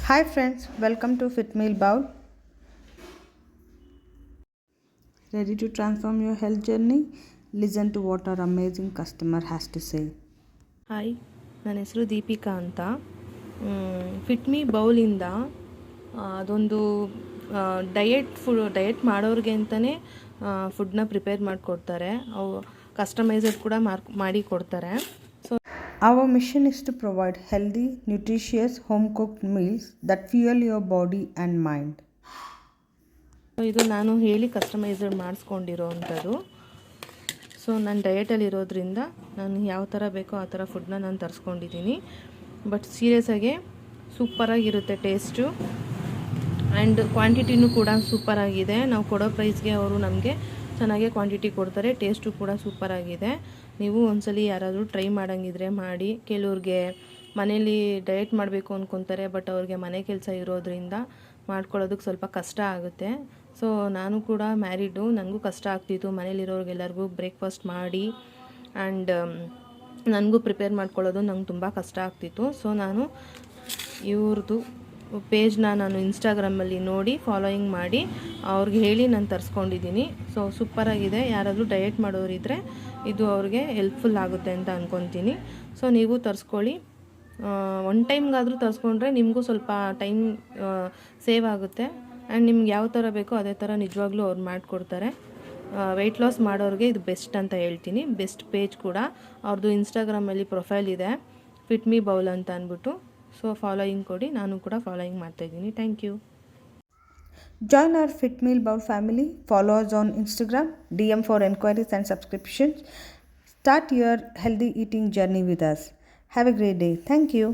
Hi friends, welcome to Fit Meal Bowl. Ready to transform your health journey? Listen to what our amazing customer has to say. Hi, ನನ್ನ ಹೆಸರು ದೀಪಿಕಾ ಅಂತ. Fit me ಬೌಲಿಂದ ಅದೊಂದು diet ಮಾಡೋರಿಗೆ ಅಂತಲೇ ಫುಡ್ನ prepare ಮಾಡಿಕೊಡ್ತಾರೆ. ಅವು ಕಸ್ಟಮೈಸರ್ ಕೂಡ ಮಾಡಿ ಕೊಡ್ತಾರೆ. So Our mission is to provide healthy, nutritious, home-cooked meals that fuel your body and mind. ಇದು ನಾನು ಹೇಳಿ ಕಸ್ಟಮೈಸರ್ ಮಾಡಿಸ್ಕೊಂಡಿರೋ ಅಂಥದ್ದು. ಸೊ ನಾನು ಡಯಟಲ್ಲಿ ಇರೋದ್ರಿಂದ ನಾನು ಯಾವ ಥರ ಬೇಕೋ ಆ ಥರ ಫುಡ್ನ ನಾನು ತರಿಸ್ಕೊಂಡಿದ್ದೀನಿ. ಬಟ್ ಸೀರಿಯಸ್ಸಾಗಿ ಸೂಪರಾಗಿರುತ್ತೆ ಟೇಸ್ಟು, ಆ್ಯಂಡ್ ಕ್ವಾಂಟಿಟಿನೂ ಕೂಡ ಸೂಪರಾಗಿದೆ. ನಾವು ಕೊಡೋ ಪ್ರೈಸ್ಗೆ ಅವರು ನಮಗೆ ಚೆನ್ನಾಗೇ ಕ್ವಾಂಟಿಟಿ ಕೊಡ್ತಾರೆ. ಟೇಸ್ಟು ಕೂಡ ಸೂಪರಾಗಿದೆ. ನೀವು ಒಂದ್ಸಲಿ ಯಾರಾದರೂ ಟ್ರೈ ಮಾಡೋಂಗಿದ್ರೆ ಮಾಡಿ. ಕೆಲವ್ರಿಗೆ ಮನೇಲಿ ಡಯಟ್ ಮಾಡಬೇಕು ಅಂದ್ಕೊತಾರೆ, ಬಟ್ ಅವ್ರಿಗೆ ಮನೆ ಕೆಲಸ ಇರೋದ್ರಿಂದ ಮಾಡ್ಕೊಳ್ಳೋದಕ್ಕೆ ಸ್ವಲ್ಪ ಕಷ್ಟ ಆಗುತ್ತೆ. ಸೊ ನಾನು ಕೂಡ ಮ್ಯಾರಿಡು, ನನಗೂ ಕಷ್ಟ ಆಗ್ತಿತ್ತು ಮನೇಲಿರೋರಿಗೆಲ್ಲರಿಗೂ ಬ್ರೇಕ್ಫಾಸ್ಟ್ ಮಾಡಿ, ಆ್ಯಂಡ್ ನನಗೂ ಪ್ರಿಪೇರ್ ಮಾಡ್ಕೊಳ್ಳೋದು ನಂಗೆ ತುಂಬ ಕಷ್ಟ ಆಗ್ತಿತ್ತು. ಸೊ ನಾನು ಇವ್ರದ್ದು ಪೇಜ್ನ ನಾನು ಇನ್ಸ್ಟಾಗ್ರಾಮಲ್ಲಿ ನೋಡಿ ಫಾಲೋಯಿಂಗ್ ಮಾಡಿ ಅವ್ರಿಗೆ ಹೇಳಿ ನಾನು ತರಿಸ್ಕೊಂಡಿದ್ದೀನಿ. ಸೊ ಸೂಪರಾಗಿದೆ. ಯಾರಾದರೂ ಡಯಟ್ ಮಾಡೋರಿದ್ದರೆ ಇದು ಅವ್ರಿಗೆ ಹೆಲ್ಪ್ಫುಲ್ ಆಗುತ್ತೆ ಅಂತ ಅಂದ್ಕೊತೀನಿ. ಸೊ ನೀವು ತರಿಸ್ಕೊಳ್ಳಿ. ಒನ್ ಟೈಮ್ಗಾದರೂ ತರಿಸ್ಕೊಂಡ್ರೆ ನಿಮಗೂ ಸ್ವಲ್ಪ ಟೈಮ್ ಸೇವ್ ಆಗುತ್ತೆ, ಆ್ಯಂಡ್ ನಿಮ್ಗೆ ಯಾವ ಥರ ಬೇಕೋ ಅದೇ ಥರ ನಿಜವಾಗ್ಲೂ ಅವ್ರು ಮಾಡಿಕೊಡ್ತಾರೆ. ವೆಯ್ಟ್ ಲಾಸ್ ಮಾಡೋರಿಗೆ ಇದು ಬೆಸ್ಟ್ ಅಂತ ಹೇಳ್ತೀನಿ. ಬೆಸ್ಟ್ ಪೇಜ್ ಕೂಡ ಅವ್ರದ್ದು ಇನ್ಸ್ಟಾಗ್ರಾಮಲ್ಲಿ ಪ್ರೊಫೈಲ್ ಇದೆ, ಫಿಟ್ ಮೀ ಬೌಲ್ ಅಂತ ಅಂದ್ಬಿಟ್ಟು. ಸೊ ಫಾಲೋಯಿಂಗ್ ಕೊಡಿ, ನಾನು ಕೂಡ ಫಾಲೋಯಿಂಗ್ ಮಾಡ್ತಾಯಿದ್ದೀನಿ. Thank you. Join our Fit Meal Bowl family. Follow us on Instagram, DM for enquiries and subscriptions. Start your healthy eating journey with us. Have a great day. Thank you.